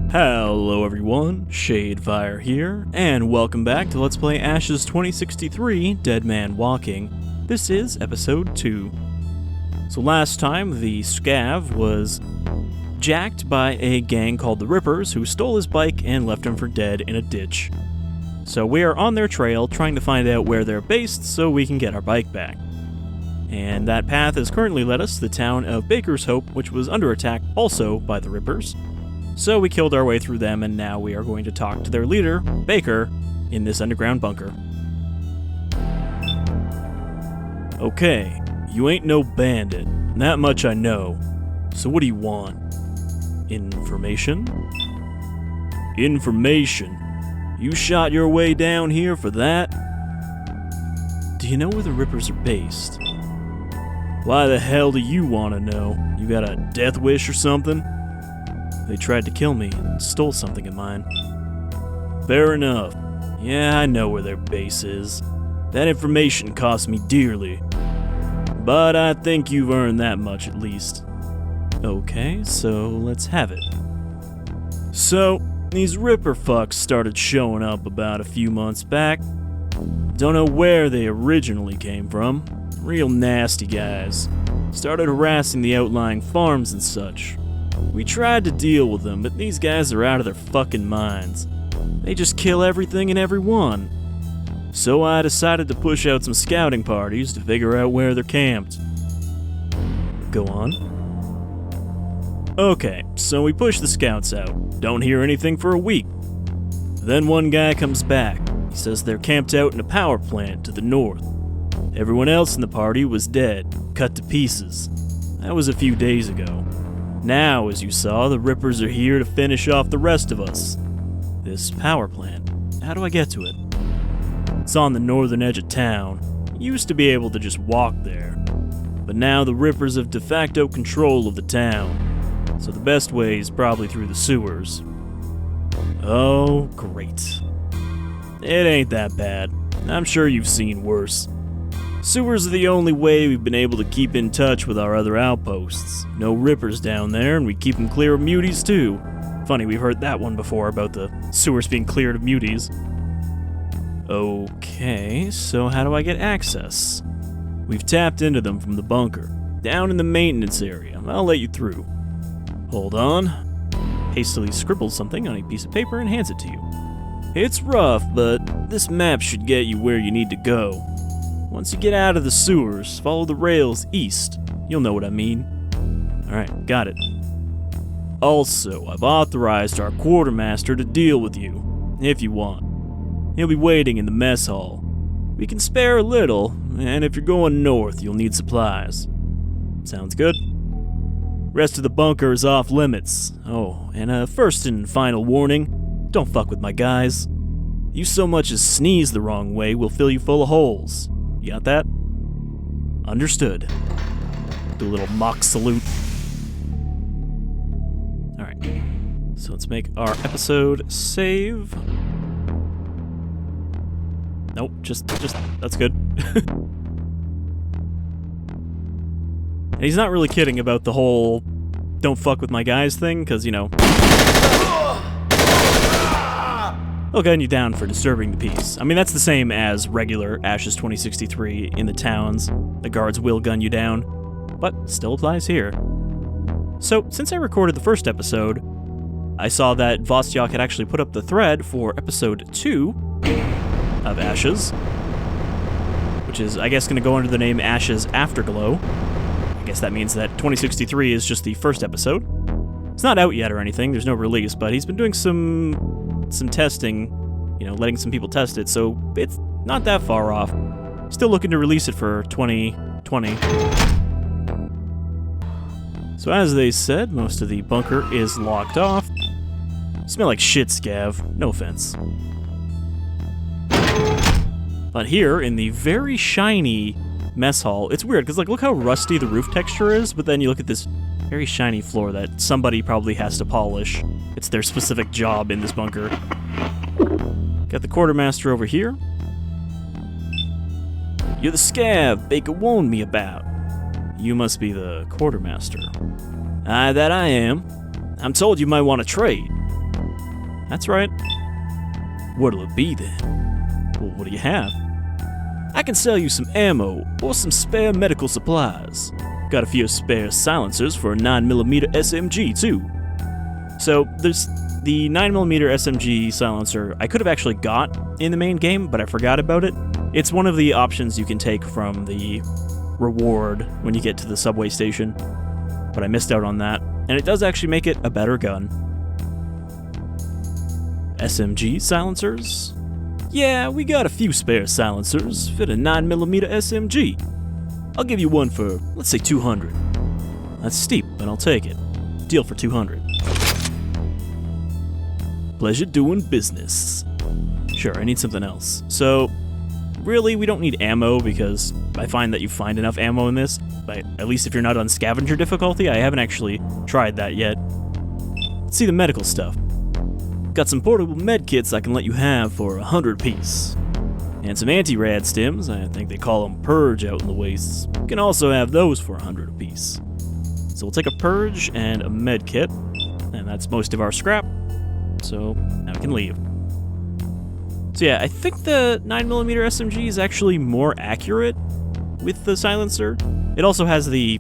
Hello everyone, Shadefire here, and welcome back to Let's Play Ash's 2063 Dead Man Walking. This is Episode 2. So last time, the scav was jacked by a gang called the Rippers who stole his bike and left him for dead in a ditch. So we are on their trail trying to find out where they're based so we can get our bike back. And that path has currently led us to the town of Baker's Hope, which was under attack also by the Rippers. So we killed our way through them, and now we are going to talk to their leader, Baker, in this underground bunker. Okay, you ain't no bandit. That much I know. So what do you want? Information? Information? You shot your way down here for that? Do you know where the Rippers are based? Why the hell do you want to know? You got a death wish or something? They tried to kill me and stole something of mine. Fair enough. Yeah, I know where their base is. That information cost me dearly. But I think you've earned that much at least. Okay, so let's have it. So, these Ripper fucks started showing up about a few months back. Don't know where they originally came from. Real nasty guys. Started harassing the outlying farms and such. We tried to deal with them, but these guys are out of their fucking minds. They just kill everything and everyone. So I decided to push out some scouting parties to figure out where they're camped. Go on. Okay, so we push the scouts out. Don't hear anything for a week. Then one guy comes back. He says they're camped out in a power plant to the north. Everyone else in the party was dead, cut to pieces. That was a few days ago. Now, as you saw, the Rippers are here to finish off the rest of us. This power plant, how do I get to it? It's on the northern edge of town. You used to be able to just walk there. But now the Rippers have de facto control of the town. So the best way is probably through the sewers. Oh, great. It ain't that bad. I'm sure you've seen worse. Sewers are the only way we've been able to keep in touch with our other outposts. No Rippers down there, and we keep them clear of muties too. Funny, we've heard that one before about the sewers being cleared of muties. Okay, so how do I get access? We've tapped into them from the bunker, down in the maintenance area. I'll let you through. Hold on. Hastily scribbles something on a piece of paper and hands it to you. It's rough, but this map should get you where you need to go. Once you get out of the sewers, follow the rails east. You'll know what I mean. Alright, got it. Also, I've authorized our quartermaster to deal with you, if you want. He'll be waiting in the mess hall. We can spare a little, and if you're going north, you'll need supplies. Sounds good? Rest of the bunker is off limits. Oh, and a first and final warning, don't fuck with my guys. You so much as sneeze the wrong way, we'll fill you full of holes. You got that? Understood. Do a little mock salute. Alright. So let's make our episode save. Nope, just that's good. And he's not really kidding about the whole don't fuck with my guys thing, because, you know, they'll gun you down for disturbing the peace. I mean, that's the same as regular Ash's 2063 in the towns. The guards will gun you down, but still applies here. So, since I recorded the first episode, I saw that Vostyok had actually put up the thread for episode 2 of Ash's, which is, I guess, going to go under the name Ash's Afterglow. I guess that means that 2063 is just the first episode. It's not out yet or anything, there's no release, but he's been doing some testing, you know, letting some people test it, so it's not that far off. Still looking to release it for 2020. So as they said, most of the bunker is locked off. You smell like shit, Scav. No offense. But here, in the very shiny mess hall, it's weird, because like, look how rusty the roof texture is, but then you look at this very shiny floor that somebody probably has to polish. It's their specific job in this bunker. Got the quartermaster over here. You're the scav Baker warned me about. You must be the quartermaster. Aye, that I am. I'm told you might want to trade. That's right. What'll it be then? Well, what do you have? I can sell you some ammo or some spare medical supplies. Got a few spare silencers for a 9mm SMG too. So there's the 9mm SMG silencer I could have actually got in the main game, but I forgot about it. It's one of the options you can take from the reward when you get to the subway station, but I missed out on that, and it does actually make it a better gun. SMG silencers? Yeah, we got a few spare silencers, fit a 9mm SMG. I'll give you one for, let's say 200. That's steep, but I'll take it. Deal for 200. Pleasure doing business. Sure, I need something else. So, really, we don't need ammo because I find that you find enough ammo in this, but at least if you're not on scavenger difficulty. I haven't actually tried that yet. Let's see the medical stuff. Got some portable med kits I can let you have for 100 apiece. And some anti-rad stims, I think they call them purge out in the wastes. You can also have those for 100 apiece. So we'll take a purge and a med kit, and that's most of our scrap. So now we can leave. So yeah, I think the 9mm SMG is actually more accurate with the silencer. It also has the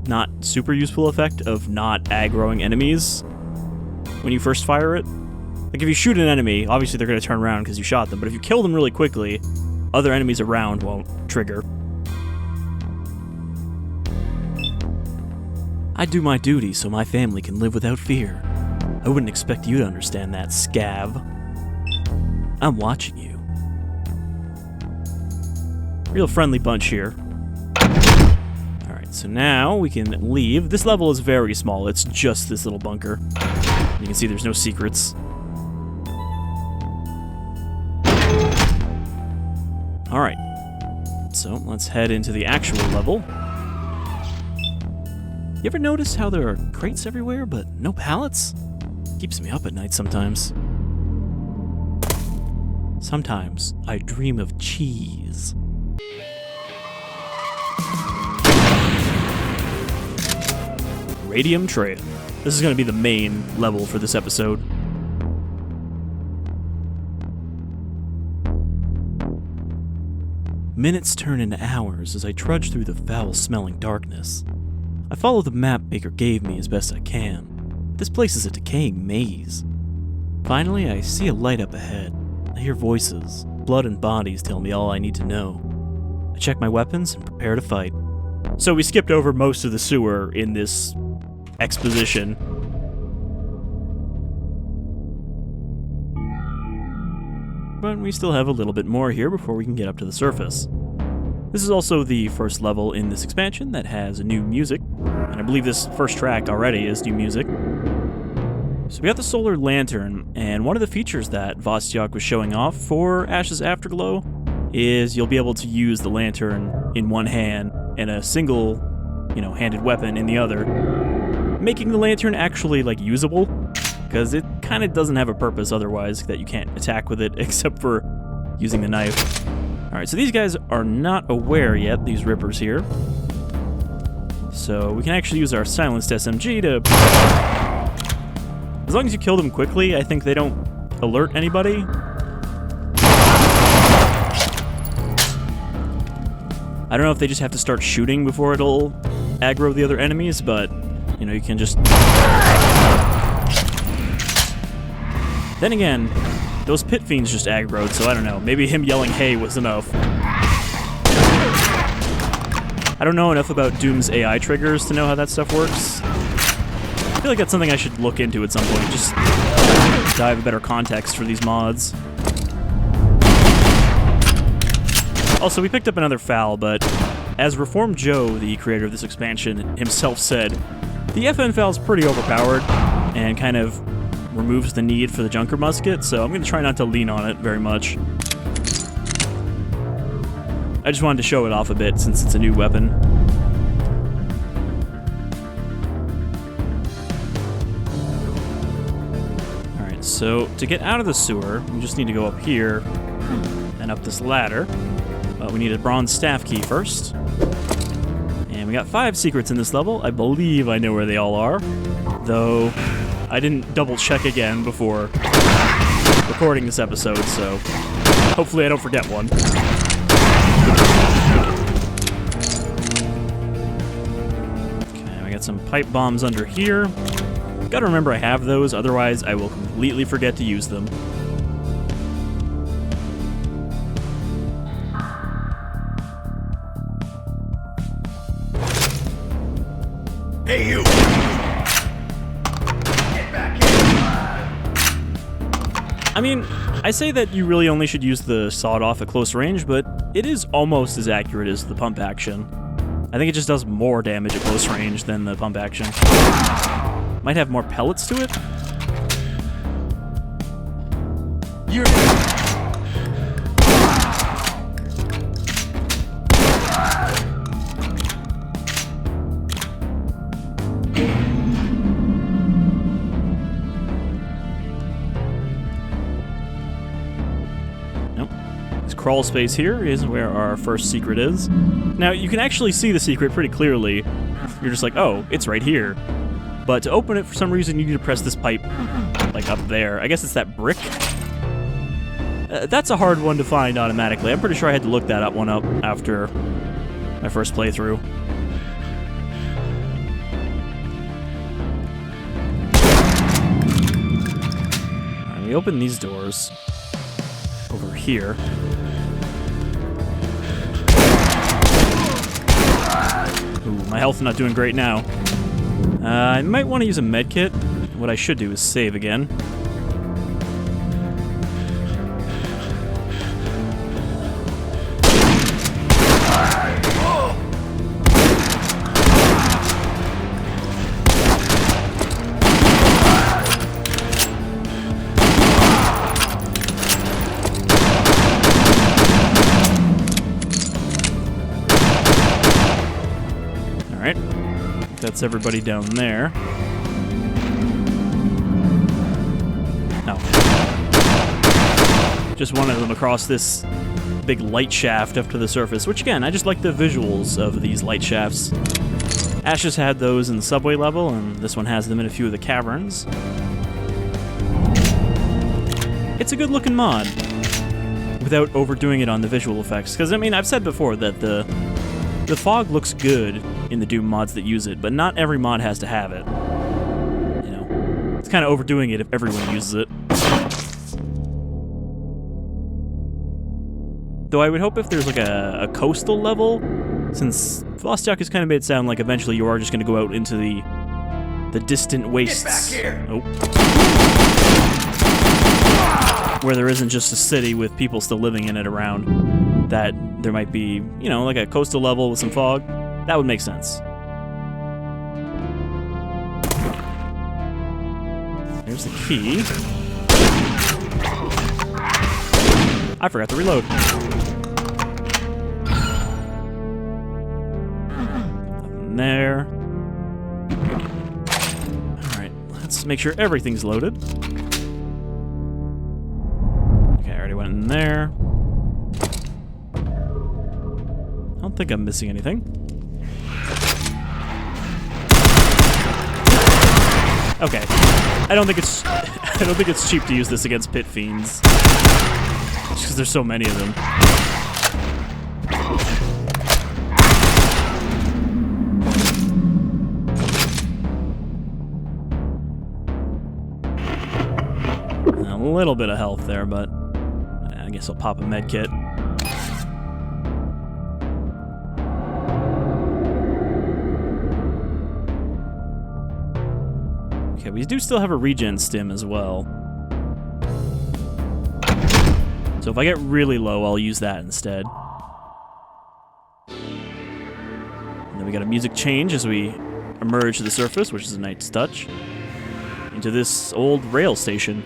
not super useful effect of not aggroing enemies when you first fire it. Like if you shoot an enemy, obviously they're going to turn around because you shot them, but if you kill them really quickly, other enemies around won't trigger. I do my duty so my family can live without fear. I wouldn't expect you to understand that, scav. I'm watching you. Real friendly bunch here. Alright, so now we can leave. This level is very small. It's just this little bunker. You can see there's no secrets. Alright, so let's head into the actual level. You ever notice how there are crates everywhere, but no pallets? Keeps me up at night sometimes. Sometimes I dream of cheese. Radium Trail. This is going to be the main level for this episode. Minutes turn into hours as I trudge through the foul-smelling darkness. I follow the map Baker gave me as best I can. This place is a decaying maze. Finally, I see a light up ahead. I hear voices. Blood and bodies tell me all I need to know. I check my weapons and prepare to fight. So we skipped over most of the sewer in this exposition. But we still have a little bit more here before we can get up to the surface. This is also the first level in this expansion that has new music, and I believe this first track already is new music. So we got the solar lantern, and one of the features that Vostyok was showing off for Ash's Afterglow is you'll be able to use the lantern in one hand and a single, handed weapon in the other, making the lantern actually, usable, because it kind of doesn't have a purpose otherwise that you can't attack with it except for using the knife. Alright, so these guys are not aware yet, these rippers here. So we can actually use our silenced SMG to... As long as you kill them quickly, I think they don't alert anybody. I don't know if they just have to start shooting before it'll aggro the other enemies, but, you can just... Then again, those pit fiends just aggroed, so I don't know. Maybe him yelling hey was enough. I don't know enough about Doom's AI triggers to know how that stuff works. I feel like that's something I should look into at some point, just so I have a better context for these mods. Also, we picked up another foul, but as Reformed Joe, the creator of this expansion, himself said, the FN foul is pretty overpowered and kind of removes the need for the Junker musket, so I'm going to try not to lean on it very much. I just wanted to show it off a bit since it's a new weapon. Alright, so to get out of the sewer, we just need to go up here and up this ladder. We need a bronze staff key first. And we got 5 secrets in this level. I believe I know where they all are, though I didn't double check again before recording this episode, so hopefully I don't forget one. Okay, we got some pipe bombs under here. Gotta remember I have those, otherwise I will completely forget to use them. Hey, you! Get back here! I mean, I say that you really only should use the sawed-off at close range, but it is almost as accurate as the pump action. I think it just does more damage at close range than the pump action. Might have more pellets to it? You're... Crawl space here is where our first secret is. Now, you can actually see the secret pretty clearly. You're just like, oh, it's right here. But to open it, for some reason, you need to press this pipe, like, up there. I guess it's that brick? That's a hard one to find automatically. I'm pretty sure I had to look that one up after my first playthrough. Alright, we open these doors over here. Ooh, my health's not doing great now. I might want to use a med kit. What I should do is save again. Alright, that's everybody down there. No. Just one of them across this big light shaft up to the surface, which again, I just like the visuals of these light shafts. Ashes had those in the subway level, and this one has them in a few of the caverns. It's a good looking mod, without overdoing it on the visual effects, because I mean, I've said before that the fog looks good in the Doom mods that use it, but not every mod has to have it. You know, it's kind of overdoing it if everyone uses it. Though I would hope if there's like a coastal level, since Vostok has kind of made it sound like eventually you are just going to go out into the distant wastes. Get back here! Oh. Where there isn't just a city with people still living in it around, that there might be, you know, like a coastal level with some fog. That would make sense. There's the key. I forgot to reload. Nothing there. Alright, let's make sure everything's loaded. Okay, I already went in there. I don't think I'm missing anything. Okay, I don't think it's cheap to use this against pit fiends, just because there's so many of them. A little bit of health there, but I guess I'll pop a med kit. Okay, we do still have a regen stim as well. So if I get really low, I'll use that instead. And then we got a music change as we emerge to the surface, which is a nice touch, into this old rail station.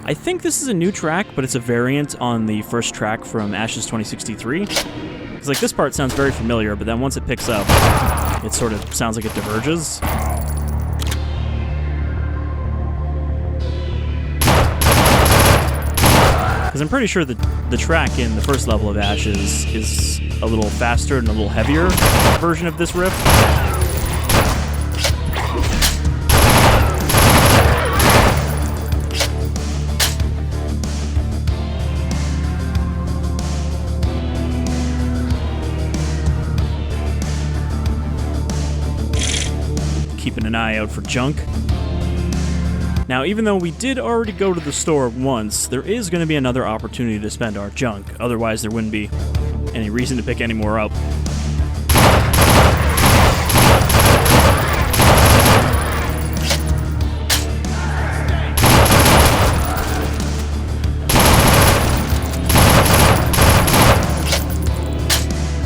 I think this is a new track, but it's a variant on the first track from Ashes 2063. Because like this part sounds very familiar, but then once it picks up, it sort of sounds like it diverges. Because I'm pretty sure that the track in the first level of Ashes is a little faster and a little heavier version of this riff. Keeping an eye out for junk. Now, even though we did already go to the store once, there is going to be another opportunity to spend our junk. Otherwise, there wouldn't be any reason to pick any more up.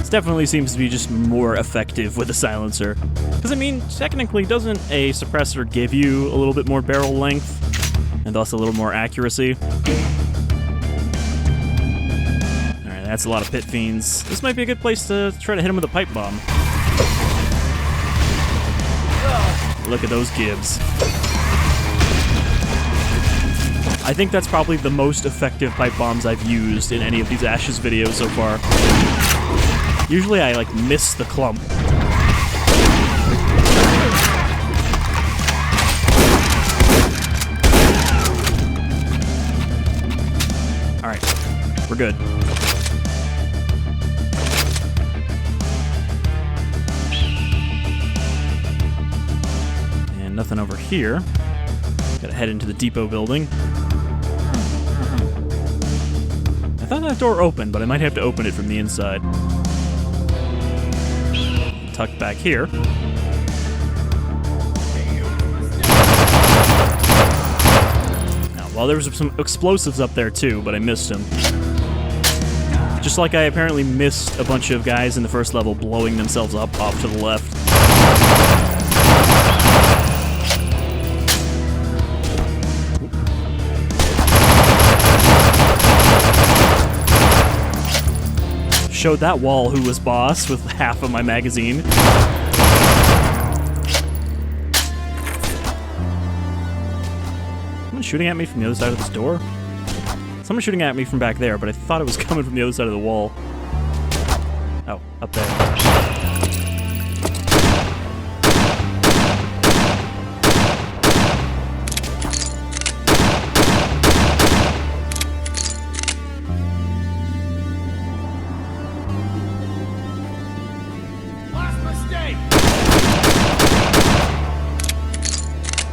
Definitely seems to be just more effective with a silencer. Because, I mean, technically, doesn't a suppressor give you a little bit more barrel length? And thus a little more accuracy? Alright, that's a lot of pit fiends. This might be a good place to try to hit him with a pipe bomb. Look at those gibs. I think that's probably the most effective pipe bombs I've used in any of these Ashes videos so far. Usually I, like, miss the clump. Alright, we're good. And nothing over here. Gotta head into the depot building. I thought that door opened, but I might have to open it from the inside. Tucked back here. Now, well, there was some explosives up there too, but I missed them. Just like I apparently missed a bunch of guys in the first level blowing themselves up off to the left. Showed that wall who was boss with half of my magazine. Someone shooting at me from the other side of this door? Someone shooting at me from back there, but I thought it was coming from the other side of the wall. Oh, up there.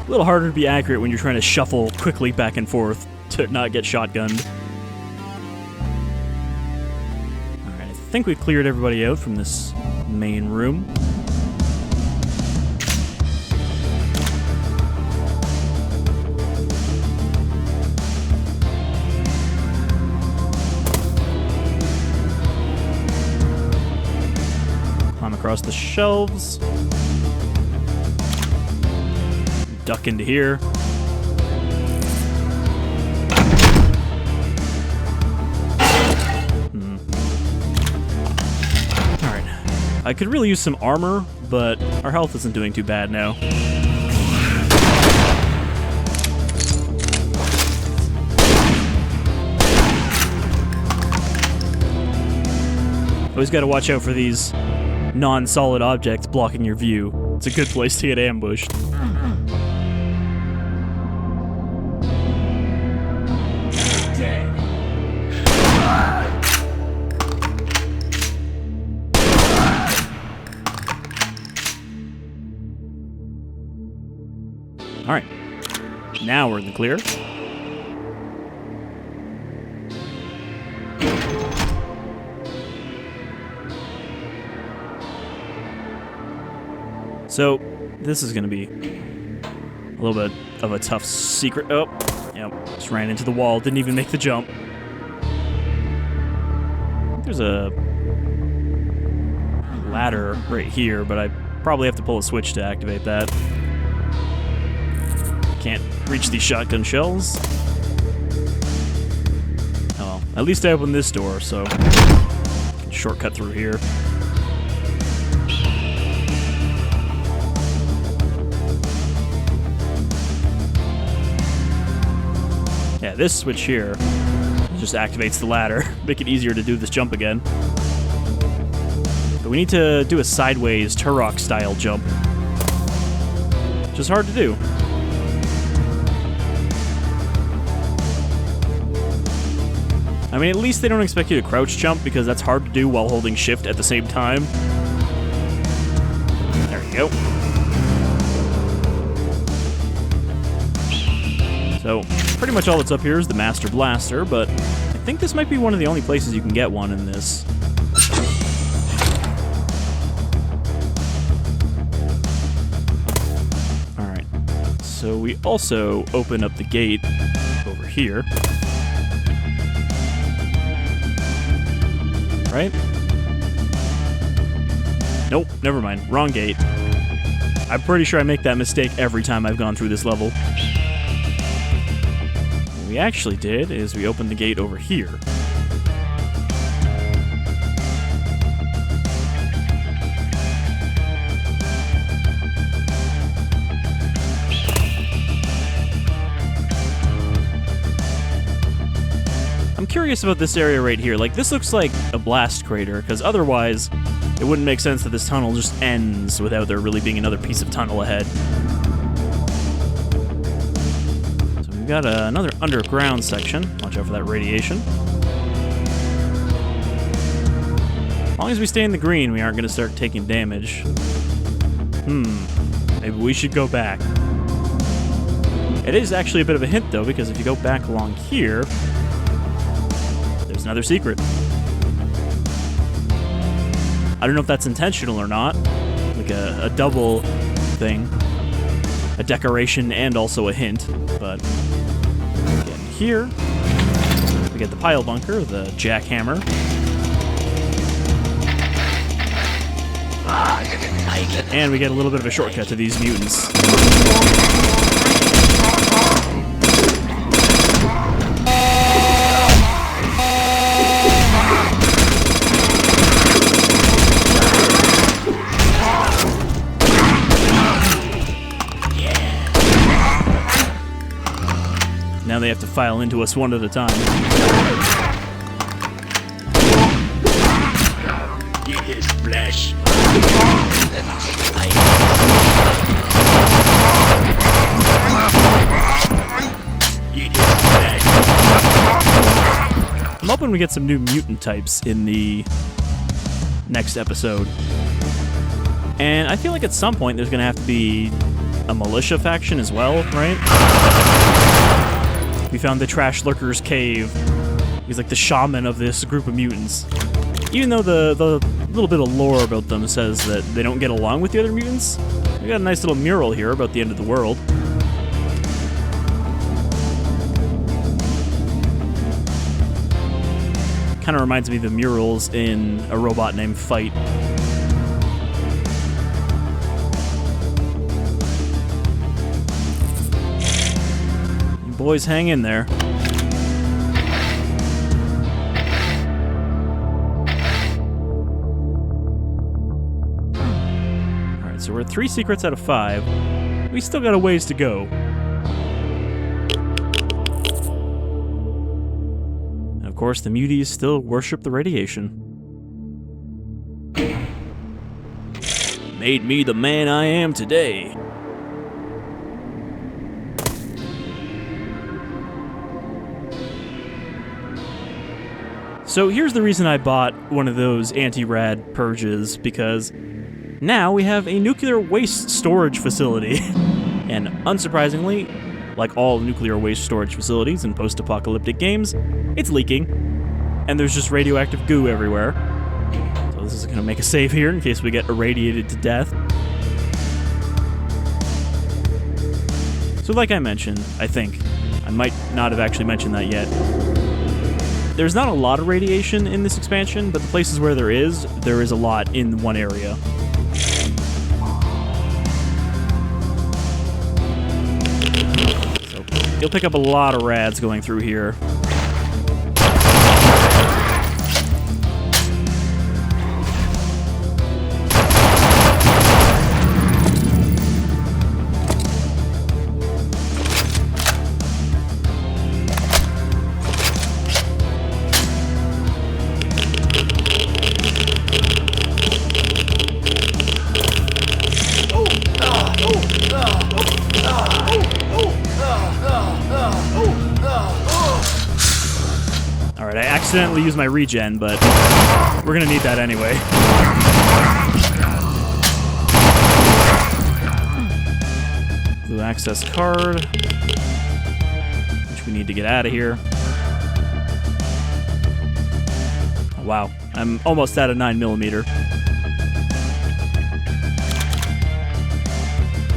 A little harder to be accurate when you're trying to shuffle quickly back and forth to not get shotgunned. Alright, I think we cleared everybody out from this main room. Climb across the shelves. Duck into here. Alright. I could really use some armor, but our health isn't doing too bad now. Always gotta watch out for these non-solid objects blocking your view. It's a good place to get ambushed. Alright, now we're in the clear. So, this is going to be a little bit of a tough secret. Oh, yep, just ran into the wall, didn't even make the jump. There's a ladder right here, but I probably have to pull a switch to activate that. Can't reach these shotgun shells. Oh well, at least I opened this door, so I can shortcut through here. Yeah, this switch here just activates the ladder, make it easier to do this jump again. So we need to do a sideways Turok style jump, which is hard to do. I mean, at least they don't expect you to crouch jump, because that's hard to do while holding shift at the same time. There you go. So, pretty much all that's up here is the Master Blaster, but I think this might be one of the only places you can get one in this. Alright, so we also open up the gate over here. Right? Nope, never mind. Wrong gate. I'm pretty sure I make that mistake every time I've gone through this level. What we actually did is we opened the gate over here. I'm curious about this area right here. Like, this looks like a blast crater, because otherwise it wouldn't make sense that this tunnel just ends without there really being another piece of tunnel ahead. So we've got another underground section. Watch out for that radiation. As long as we stay in the green, we aren't going to start taking damage. Maybe we should go back. It is actually a bit of a hint, though, because if you go back along here, there's another secret. I don't know if that's intentional or not. Like a double thing. A decoration and also a hint. But again, here, we get the pile bunker, the jackhammer. And we get a little bit of a shortcut to these mutants. Now they have to file into us one at a time. Eat his flesh. Eat his flesh. I'm hoping we get some new mutant types in the next episode. And I feel like at some point there's going to have to be a militia faction as well, right? We found the Trash Lurker's cave. He's like the shaman of this group of mutants. Even though the little bit of lore about them says that they don't get along with the other mutants, we got a nice little mural here about the end of the world. Kind of reminds me of the murals in A Robot Named Fight. Boys, hang in there. Alright, so we're at 3 secrets out of 5. We still got a ways to go. And of course, the muties still worship the radiation. Made me the man I am today. So here's the reason I bought one of those anti-rad purges, because now we have a nuclear waste storage facility. And unsurprisingly, like all nuclear waste storage facilities in post-apocalyptic games, it's leaking. And there's just radioactive goo everywhere. So this is going to make a save here in case we get irradiated to death. So like I mentioned, I think, I might not have actually mentioned that yet, there's not a lot of radiation in this expansion, but the places where there is a lot in one area. So you'll pick up a lot of rads going through here. accidentally use my regen, but we're gonna need that anyway. Blue access card, which we need to get out of here. Oh, wow, I'm almost out of 9mm.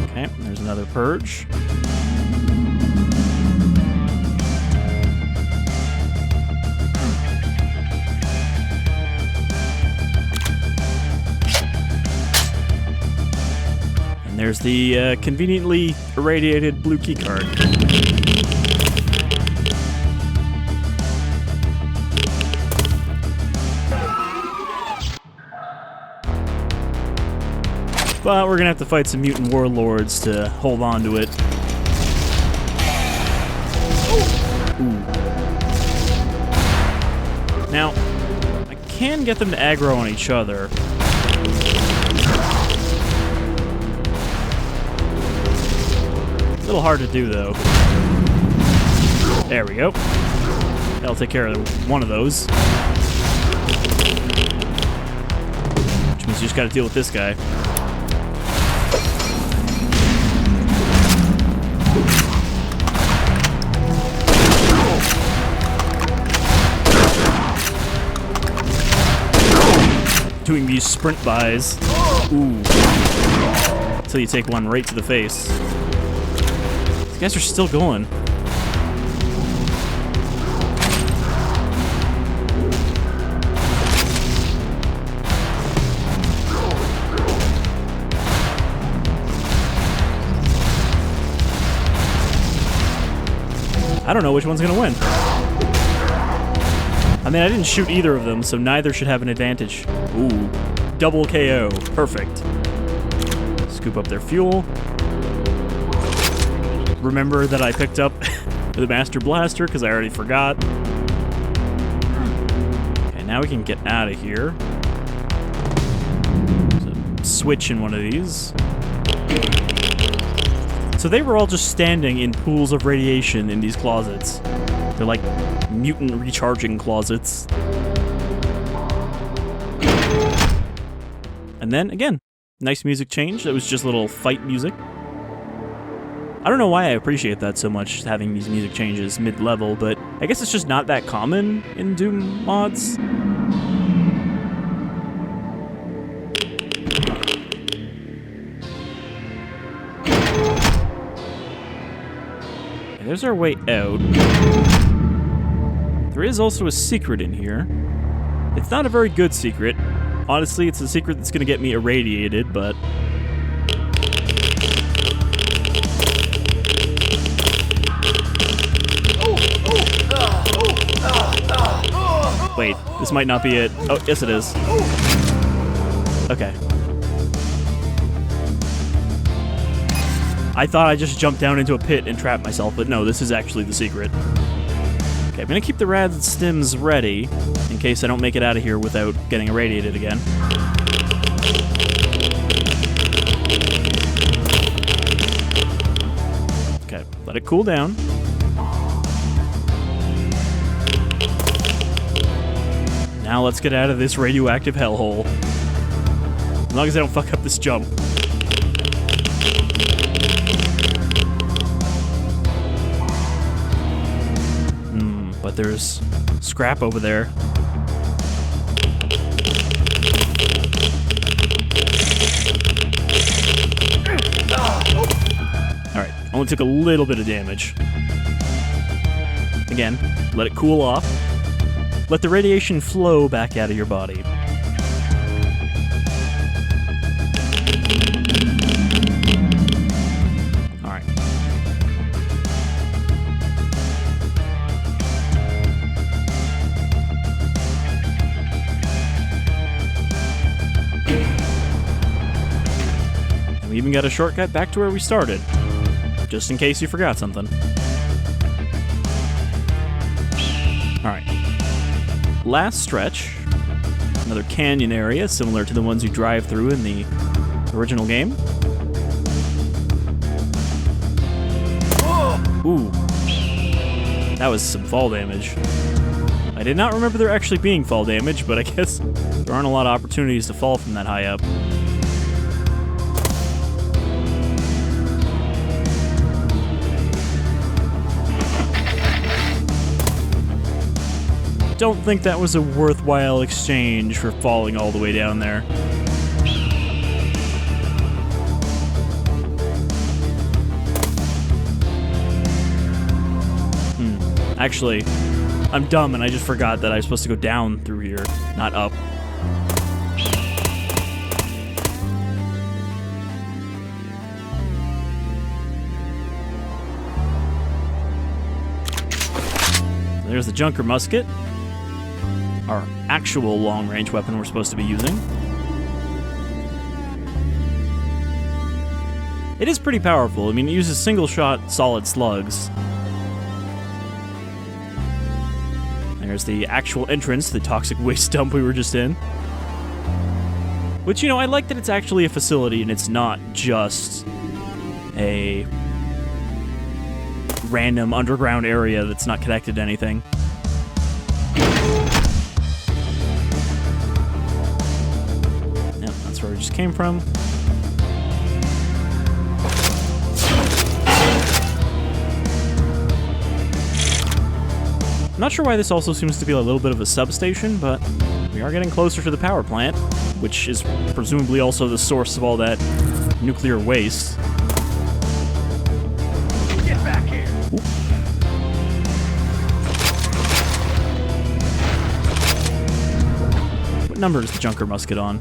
Okay, there's another purge. There's the conveniently irradiated blue keycard. But we're gonna have to fight some mutant warlords to hold on to it. Ooh. Now, I can get them to aggro on each other. A little hard to do, though. There we go. That'll take care of one of those. Which means you just gotta deal with this guy. Doing these sprint buys. Ooh. Until you take one right to the face. These guys are still going. I don't know which one's gonna win. I mean, I didn't shoot either of them, so neither should have an advantage. Ooh, double KO, perfect. Scoop up their fuel. Remember that I picked up the Master Blaster, because I already forgot. Okay, now we can get out of here. So, switch in one of these. So they were all just standing in pools of radiation in these closets. They're like mutant recharging closets. And then, again, nice music change. That was just a little fight music. I don't know why I appreciate that so much, having these music changes mid-level, but I guess it's just not that common in Doom mods. Okay, there's our way out. There is also a secret in here. It's not a very good secret. Honestly, it's a secret that's going to get me irradiated, but... Wait, this might not be it. Oh, yes it is. Okay. I thought I just jumped down into a pit and trapped myself, but no, this is actually the secret. Okay, I'm gonna keep the rad stims ready in case I don't make it out of here without getting irradiated again. Okay, let it cool down. Now let's get out of this radioactive hellhole. As long as I don't fuck up this jump. But there's scrap over there. Alright, only took a little bit of damage. Again, let it cool off. Let the radiation flow back out of your body. Alright. And we even got a shortcut back to where we started. Just in case you forgot something. Alright. Last stretch, another canyon area similar to the ones you drive through in the original game. Ooh, that was some fall damage. I I did not remember there actually being fall damage, but I guess there aren't a lot of opportunities to fall from that high up. Don't think that was a worthwhile exchange for falling all the way down there. Actually, I'm dumb and I just forgot that I was supposed to go down through here, not up. There's the Junker musket. Our actual long-range weapon we're supposed to be using. It is pretty powerful. I mean, it uses single-shot solid slugs. There's the actual entrance, the toxic waste dump we were just in. Which, you know, I like that it's actually a facility and it's not just a random underground area that's not connected to anything. Yep, that's where we just came from. I'm not sure why this also seems to be a little bit of a substation, but we are getting closer to the power plant, which is presumably also the source of all that nuclear waste. Get back here. Oop. What number is the Junker musket on?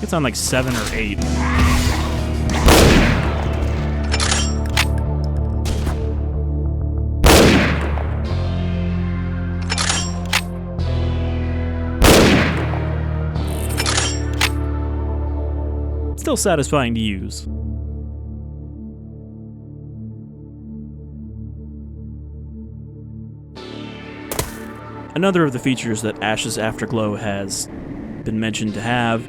It's on like 7 or 8. Still satisfying to use. Another of the features that Ash's Afterglow has been mentioned to have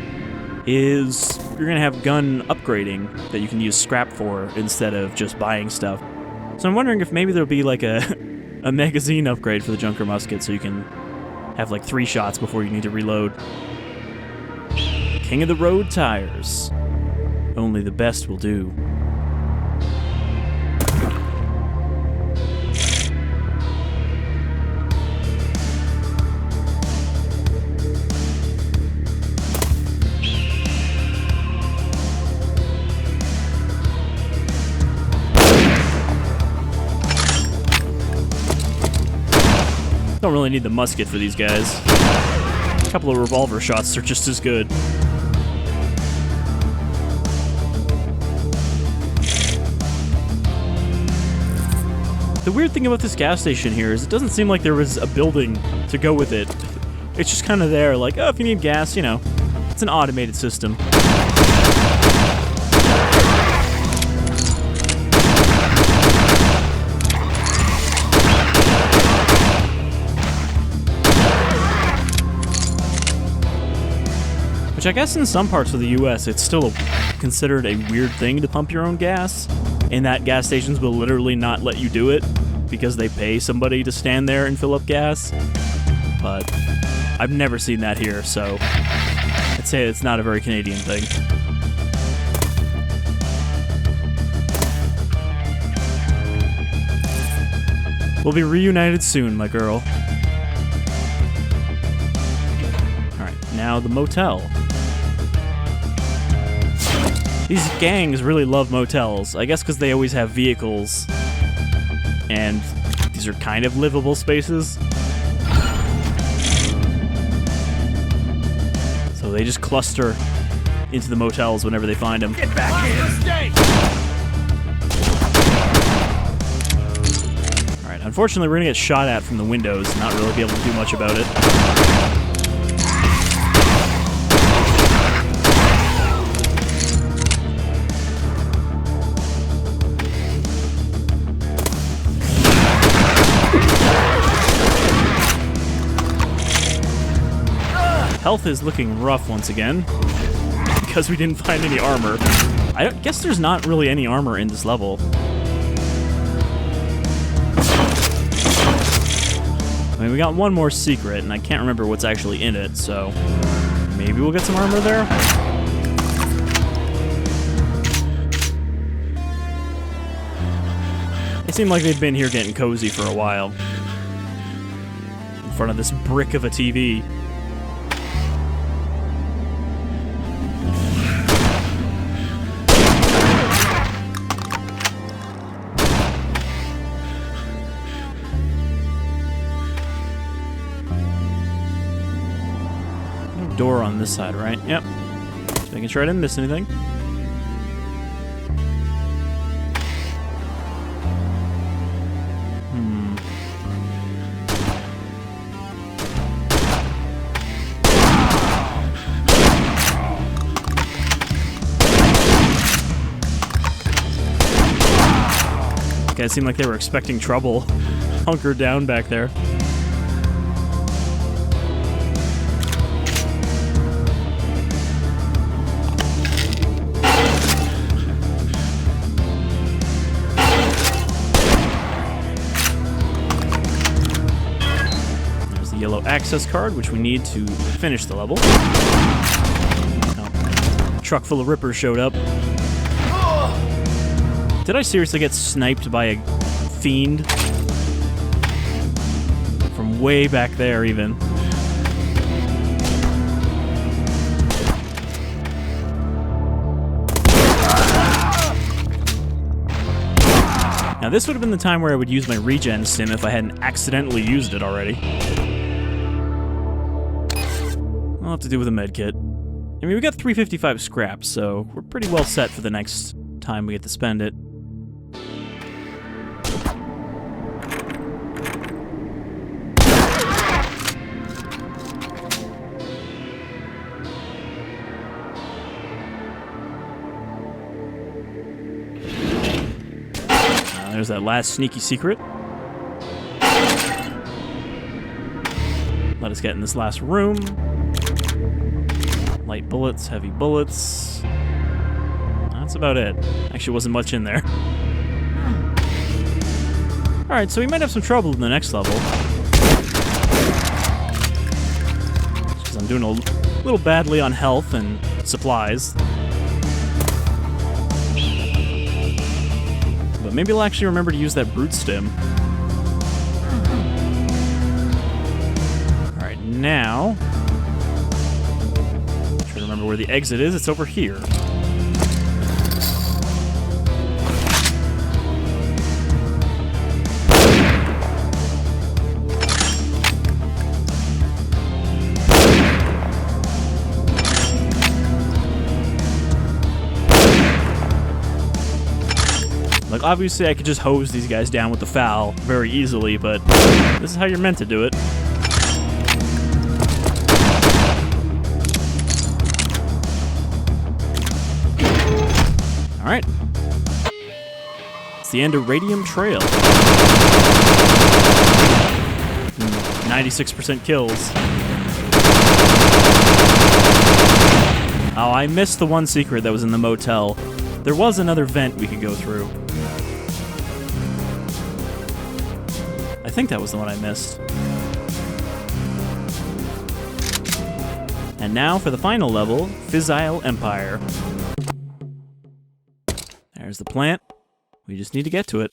is you're going to have gun upgrading that you can use scrap for instead of just buying stuff. So I'm wondering if maybe there'll be like a magazine upgrade for the Junker musket so you can have like 3 shots before you need to reload. King of the Road tires. Only the best will do. Don't really need the musket for these guys. A couple of revolver shots are just as good. The weird thing about this gas station here is it doesn't seem like there was a building to go with it. It's just kind of there, like, oh, if you need gas, you know, it's an automated system. Which I guess in some parts of the US, it's still considered a weird thing to pump your own gas. And that gas stations will literally not let you do it because they pay somebody to stand there and fill up gas. But I've never seen that here, so I'd say it's not a very Canadian thing. We'll be reunited soon, my girl. Alright, now the motel. These gangs really love motels, I guess because they always have vehicles, and these are kind of livable spaces. So they just cluster into the motels whenever they find them. Get back here. Alright, unfortunately we're gonna get shot at from the windows and not really be able to do much about it. Health is looking rough once again, because we didn't find any armor. I guess there's not really any armor in this level. I mean, we got one more secret, and I can't remember what's actually in it, so maybe we'll get some armor there? It seemed like they'd been here getting cozy for a while. In front of this brick of a TV. No door on this side, right? Yep. Just making sure I didn't miss anything. It seemed like they were expecting trouble. Hunkered down back there. There's the yellow access card, which we need to finish the level. Oh. Truck full of rippers showed up. Did I seriously get sniped by a fiend? From way back there, even. Now, this would have been the time where I would use my regen stim if I hadn't accidentally used it already. I'll have to do with a medkit. I mean, we got 355 scraps, so we're pretty well set for the next time we get to spend it. There's that last sneaky secret. Let us get in this last room. Light bullets, heavy bullets. That's about it. Actually, wasn't much in there. Alright, so we might have some trouble in the next level. Because I'm doing a little badly on health and supplies. But maybe I'll actually remember to use that brute stim. Alright, now... try to remember where the exit is. It's over here. Like, obviously I could just hose these guys down with the FAL very easily, but this is how you're meant to do it. Alright. It's the end of Radium Trail. 96% kills. Oh, I missed the one secret that was in the motel. There was another vent we could go through. I think that was the one I missed. And now for the final level, Fissile Empire. There's the plant. We just need to get to it.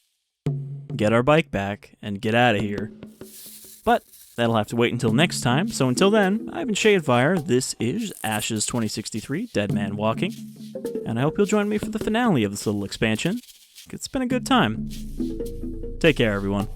Get our bike back, and get out of here. But that'll have to wait until next time, so until then, I've been Shadefire, this is Ashes2063, Dead Man Walking, and I hope you'll join me for the finale of this little expansion. It's been a good time. Take care, everyone.